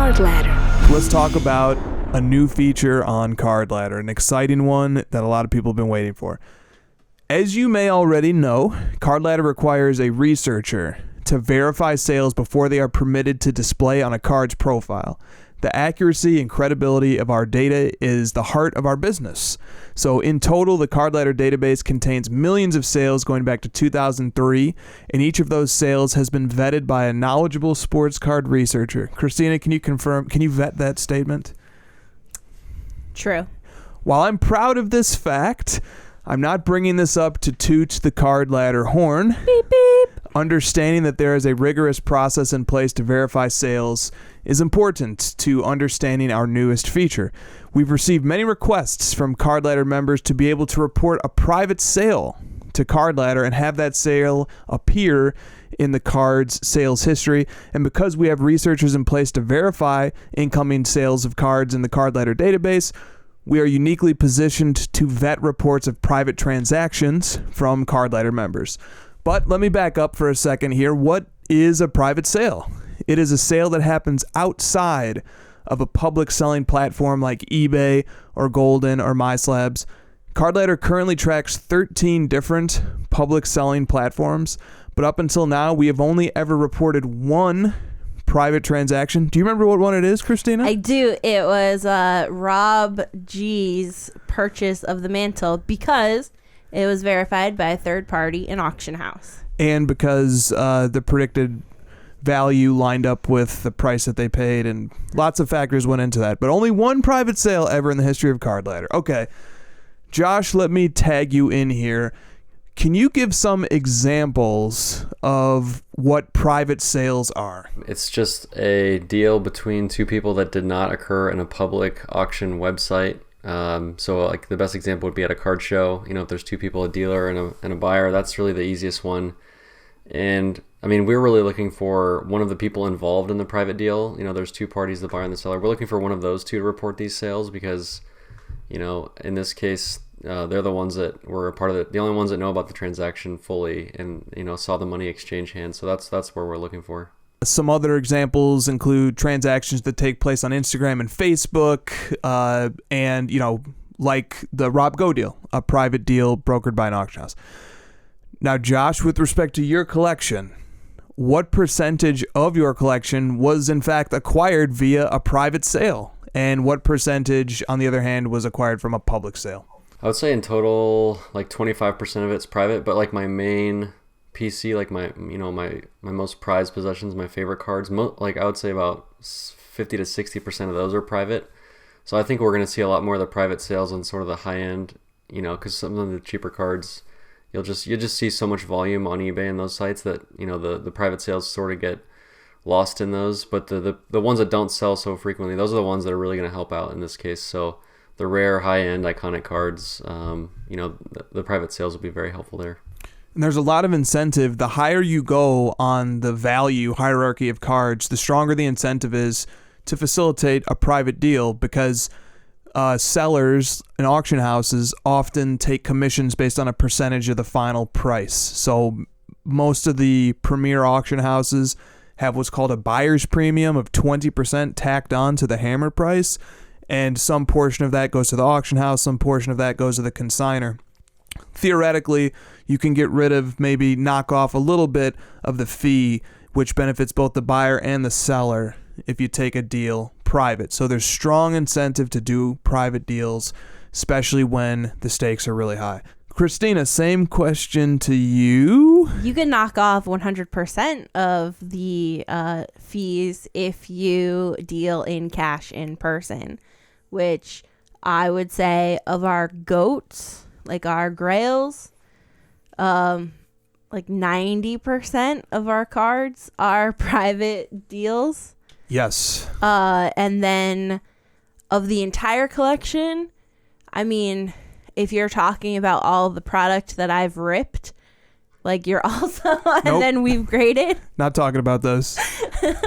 Card Ladder. Let's talk about a new feature on Card Ladder, an exciting one that a lot of people have been waiting for. As you may already know, Card Ladder requires a researcher to verify sales before they are permitted to display on a card's profile. The accuracy and credibility of our data is the heart of our business. So in total, the Card Ladder database contains millions of sales going back to 2003, and each of those sales has been vetted by a knowledgeable sports card researcher. Kristina, can you vet that statement? True. While I'm proud of this fact, I'm not bringing this up to toot the Card Ladder horn. Beep, beep. Understanding that there is a rigorous process in place to verify sales is important to understanding our newest feature. We've received many requests from Card Ladder members to be able to report a private sale to Card Ladder and have that sale appear in the card's sales history. And because we have researchers in place to verify incoming sales of cards in the Card Ladder database, we are uniquely positioned to vet reports of private transactions from Card Ladder members. But let me back up for a second here. What is a private sale? It is a sale that happens outside of a public selling platform like eBay or Golden or MySlabs. Card Ladder currently tracks 13 different public selling platforms, but up until now, we have only ever reported one private transaction. Do you remember what one it is, Kristina? I do. It was Rob G's purchase of the mantle because it was verified by a third party, an auction house. And because the predicted value lined up with the price that they paid, and lots of factors went into that. But only one private sale ever in the history of Card Ladder. Okay, Josh, let me tag you in here. Can you give some examples of what private sales are? It's just a deal between two people that did not occur in a public auction website. So like the best example would be at a card show. You know, if there's two people, a dealer and a buyer, that's really the easiest one. And I mean, we're really looking for one of the people involved in the private deal. You know, there's two parties, the buyer and the seller. We're looking for one of those two to report these sales because, you know, in this case, they're the ones that were a part of it, the only ones that know about the transaction fully and, you know, saw the money exchange hands. So that's where we're looking for. Some other examples include transactions that take place on Instagram and Facebook, and, you know, like the Rob Go deal, a private deal brokered by an auction house. Now, Josh, with respect to your collection, what percentage of your collection was in fact acquired via a private sale? And what percentage, on the other hand, was acquired from a public sale? I would say in total, like 25% of it's private, but like my main PC, like my most prized possessions, my favorite cards, like I would say about 50 to 60% of those are private. So I think we're going to see a lot more of the private sales on sort of the high end, you know, because some of the cheaper cards, you'll just see so much volume on eBay and those sites that, you know, the private sales sort of get lost in those. But the ones that don't sell so frequently, those are the ones that are really going to help out in this case. So the rare, high-end, iconic cards, you know, the private sales will be very helpful there. And there's a lot of incentive. The higher you go on the value hierarchy of cards, the stronger the incentive is to facilitate a private deal because sellers and auction houses often take commissions based on a percentage of the final price. So most of the premier auction houses have what's called a buyer's premium of 20% tacked on to the hammer price. And some portion of that goes to the auction house, some portion of that goes to the consignor. Theoretically, you can get rid of, maybe knock off a little bit of the fee, which benefits both the buyer and the seller if you take a deal private. So there's strong incentive to do private deals, especially when the stakes are really high. Kristina, same question to you. You can knock off 100% of the fees if you deal in cash in person, which I would say of our goats, like our grails, like 90% of our cards are private deals. Yes. And then of the entire collection, I mean, if you're talking about all the product that I've ripped, like you're also, and Nope. then we've graded. Not talking about those.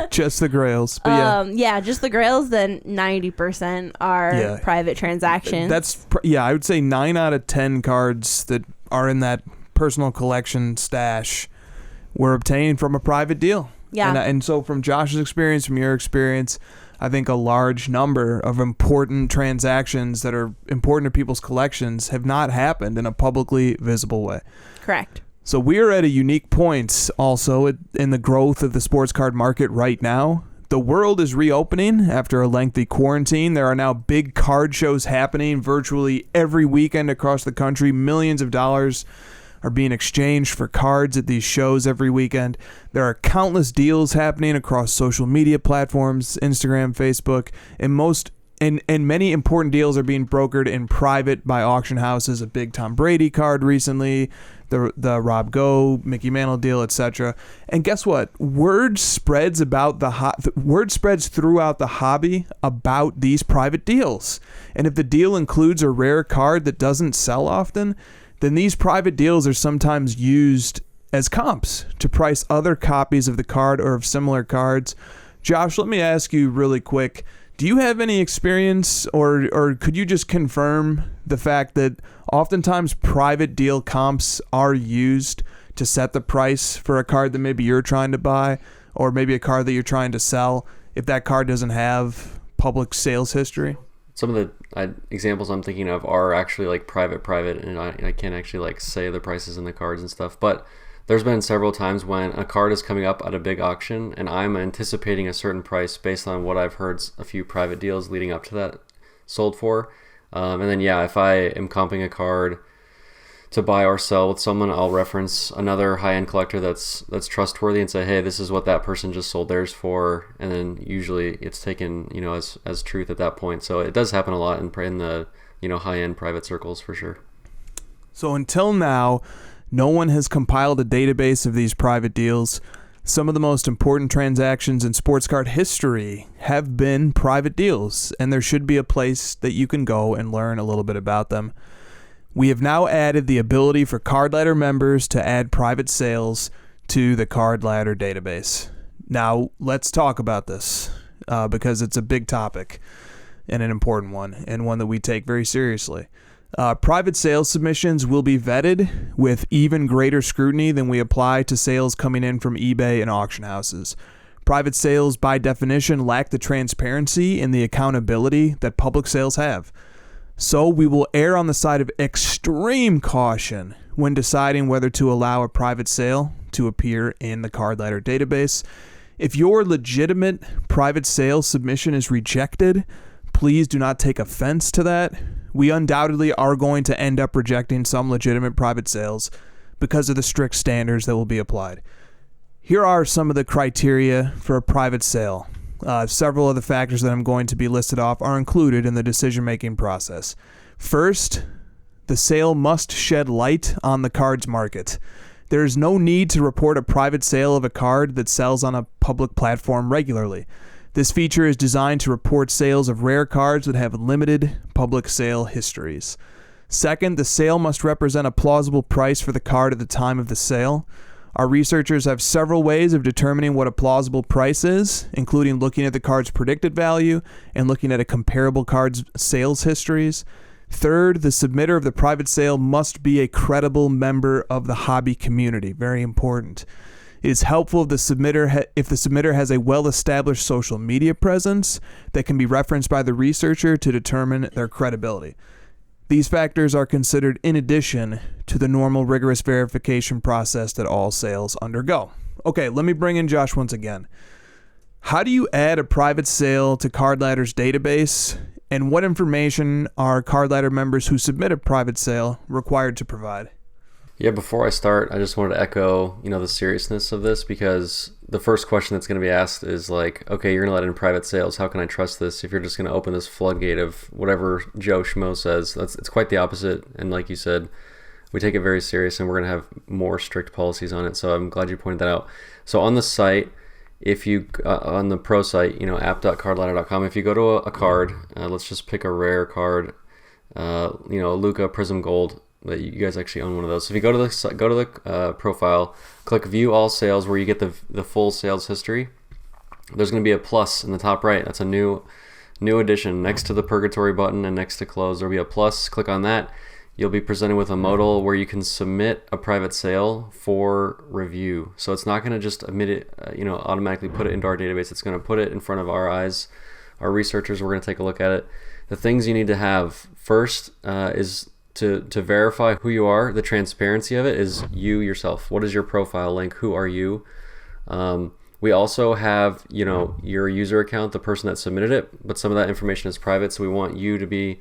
Just the grails. But yeah, just the grails, then 90% are private transactions. I would say 9 out of 10 cards that are in that personal collection stash were obtained from a private deal. Yeah. And so from Josh's experience, from your experience, I think a large number of important transactions that are important to people's collections have not happened in a publicly visible way. Correct. So we are at a unique point also in the growth of the sports card market right now. The world is reopening after a lengthy quarantine. There are now big card shows happening virtually every weekend across the country. Millions of dollars are being exchanged for cards at these shows every weekend. There are countless deals happening across social media platforms, Instagram, Facebook, and many important deals are being brokered in private by auction houses. A big Tom Brady card recently, the Rob Go, Mickey Mantle deal, etc. And guess what? Word spreads throughout the hobby about these private deals. And if the deal includes a rare card that doesn't sell often, then these private deals are sometimes used as comps to price other copies of the card or of similar cards. Josh, let me ask you really quick. Do you have any experience or could you just confirm the fact that oftentimes private deal comps are used to set the price for a card that maybe you're trying to buy or maybe a card that you're trying to sell if that card doesn't have public sales history? Some of the examples I'm thinking of are actually like private, and I can't actually like say the prices in the cards and stuff, but there's been several times when a card is coming up at a big auction and I'm anticipating a certain price based on what I've heard a few private deals leading up to that sold for. And then, if I am comping a card to buy or sell with someone, I'll reference another high-end collector that's trustworthy and say, hey, this is what that person just sold theirs for. And then usually it's taken, as truth at that point. So it does happen a lot in the, high-end private circles for sure. So until now, no one has compiled a database of these private deals. Some of the most important transactions in sports card history have been private deals, and there should be a place that you can go and learn a little bit about them. We have now added the ability for Card Ladder members to add private sales to the Card Ladder database. Now, let's talk about this because it's a big topic and an important one, and one that we take very seriously. Private sales submissions will be vetted with even greater scrutiny than we apply to sales coming in from eBay and auction houses. Private sales, by definition, lack the transparency and the accountability that public sales have. So we will err on the side of extreme caution when deciding whether to allow a private sale to appear in the Card Ladder database. If your legitimate private sale submission is rejected, please do not take offense to that. We undoubtedly are going to end up rejecting some legitimate private sales because of the strict standards that will be applied. Here are some of the criteria for a private sale. Several of the factors that I'm going to be listed off are included in the decision-making process. First, the sale must shed light on the cards market. There is no need to report a private sale of a card that sells on a public platform regularly. This feature is designed to report sales of rare cards that have limited public sale histories. Second, the sale must represent a plausible price for the card at the time of the sale. Our researchers have several ways of determining what a plausible price is, including looking at the card's predicted value and looking at a comparable card's sales histories. Third, the submitter of the private sale must be a credible member of the hobby community. Very important. It is helpful if the submitter has a well-established social media presence that can be referenced by the researcher to determine their credibility. These factors are considered in addition to the normal rigorous verification process that all sales undergo. Okay, let me bring in Josh once again. How do you add a private sale to Card Ladder's database, and what information are Card Ladder members who submit a private sale required to provide? Yeah, before I start, I just wanted to echo, the seriousness of this, because the first question that's going to be asked is like, okay, you're going to let in private sales. How can I trust this if you're just going to open this floodgate of whatever Joe Schmo says? It's quite the opposite. And like you said, we take it very serious and we're going to have more strict policies on it. So I'm glad you pointed that out. So on the site, if you, on the pro site, app.cardladder.com, if you go to a card, let's just pick a rare card, Luca Prism Gold, that you guys actually own one of those. So if you go to the profile, click View All Sales, where you get the full sales history. There's going to be a plus in the top right. That's a new addition next to the Purgatory button and next to Close. There'll be a plus. Click on that. you'll be presented with a modal where you can submit a private sale for review. So it's not going to just admit it, automatically put it into our database. It's going to put it in front of our eyes. Our researchers, we're going to take a look at it. The things you need to have first is to verify who you are. The transparency of it is you yourself. What is your profile link? Who are you? We also have, your user account, the person that submitted it, but some of that information is private. So we want you to be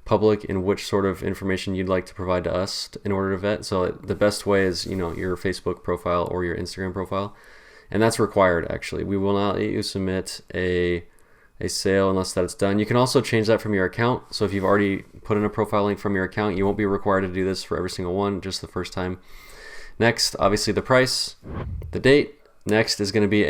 public in which sort of information you'd like to provide to us in order to vet. So the best way is, your Facebook profile or your Instagram profile. And that's required, actually. We will not let you submit a sale unless that's done. You can also change that from your account. So if you've already put in a profile link from your account, you won't be required to do this for every single one, just the first time. Next, obviously the price, the date. Next is going to be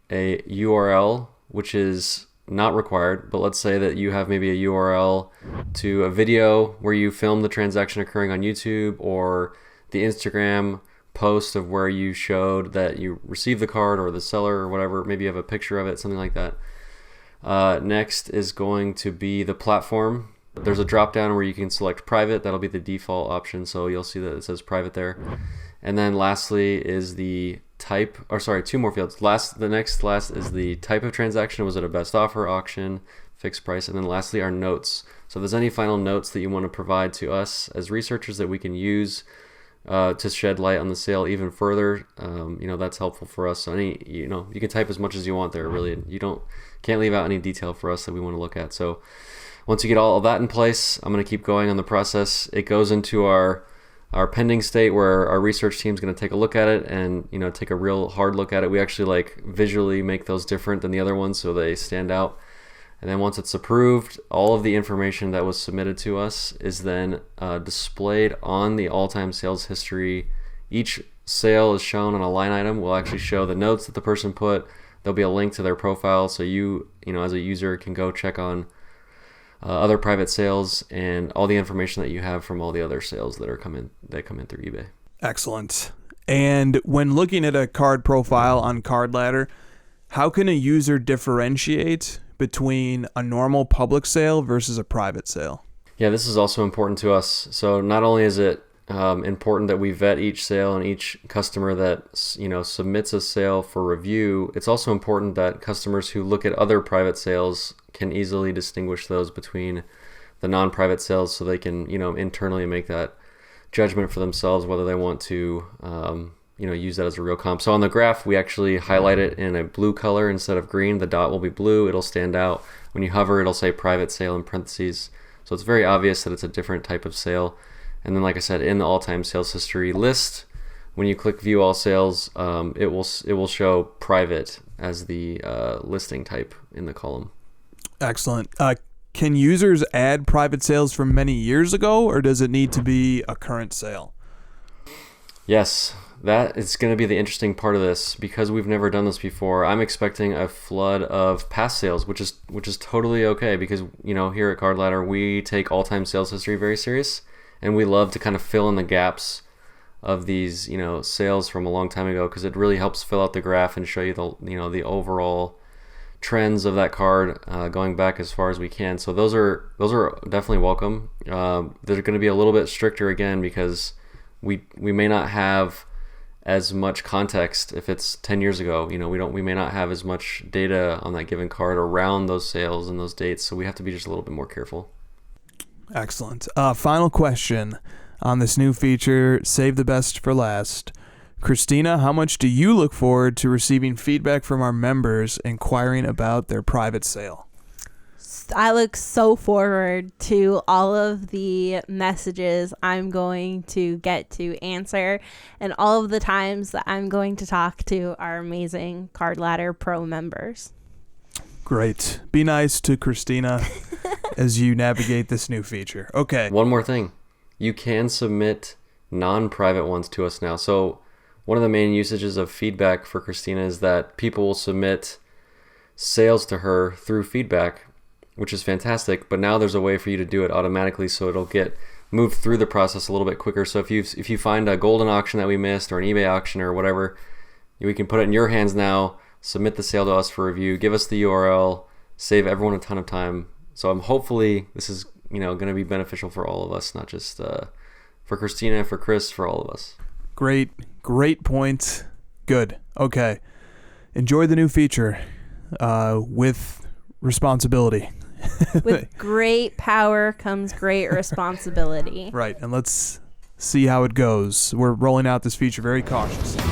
a URL, which is not required, but let's say that you have maybe a URL to a video where you film the transaction occurring on YouTube, or the Instagram post of where you showed that you received the card, or the seller or whatever. Maybe you have a picture of it, something like that. Next is going to be the platform. There's a drop down where you can select private. That'll be the default option, so you'll see that it says private there. And then lastly is the type, two more fields. The next is the type of transaction. Was it a best offer, auction, fixed price? And then lastly are notes. So if there's any final notes that you want to provide to us as researchers that we can use to shed light on the sale even further, that's helpful for us. So you can type as much as you want there, really. You can't leave out any detail for us that we want to look at. So once you get all of that in place, I'm going to keep going on the process. It goes into our pending state where our research team is going to take a look at it and take a real hard look at it. We actually visually make those different than the other ones so they stand out. And then once it's approved, all of the information that was submitted to us is then displayed on the all-time sales history. Each sale is shown on a line item. We'll actually show the notes that the person put. There'll be a link to their profile, so you as a user can go check on other private sales and all the information that you have from all the other sales that come in through eBay. Excellent. And when looking at a card profile on Card Ladder, how can a user differentiate between a normal public sale versus a private sale? Yeah, this is also important to us. So not only is it important that we vet each sale and each customer that submits a sale for review, it's also important that customers who look at other private sales can easily distinguish those between the non-private sales, so they can internally make that judgment for themselves whether they want to use that as a real comp. So on the graph, we actually highlight it in a blue color instead of green. The dot will be blue. It'll stand out. When you hover, it'll say private sale in parentheses. So it's very obvious that it's a different type of sale. And then, like I said, in the all-time sales history list, when you click view all sales, it will show private as the listing type in the column. Excellent. Can users add private sales from many years ago, or does it need to be a current sale? Yes, that is going to be the interesting part of this, because we've never done this before. I'm expecting a flood of past sales, which is totally okay, because here at Card Ladder we take all-time sales history very serious, and we love to kind of fill in the gaps of these sales from a long time ago, because it really helps fill out the graph and show you the overall trends of that card going back as far as we can. So those are definitely welcome. They're going to be a little bit stricter again, because we may not have as much context if it's 10 years ago. We may not have as much data on that given card around those sales and those dates, so we have to be just a little bit more careful. Excellent. Final question on this new feature, save the best for last. Kristina, how much do you look forward to receiving feedback from our members inquiring about their private sale? I look so forward to all of the messages I'm going to get to answer, and all of the times that I'm going to talk to our amazing Card Ladder Pro members. Great. Be nice to Kristina as you navigate this new feature. Okay. One more thing. You can submit non-private ones to us now. So one of the main usages of feedback for Kristina is that people will submit sales to her through feedback, which is fantastic. But now there's a way for you to do it automatically, so it'll get moved through the process a little bit quicker. So if you find a golden auction that we missed, or an eBay auction or whatever, we can put it in your hands now, submit the sale to us for review, give us the URL, save everyone a ton of time. So hopefully this is going to be beneficial for all of us, not just for Kristina, for Chris, for all of us. Great point. Good. Okay. Enjoy the new feature with responsibility. With great power comes great responsibility. Right. And let's see how it goes. We're rolling out this feature very cautiously.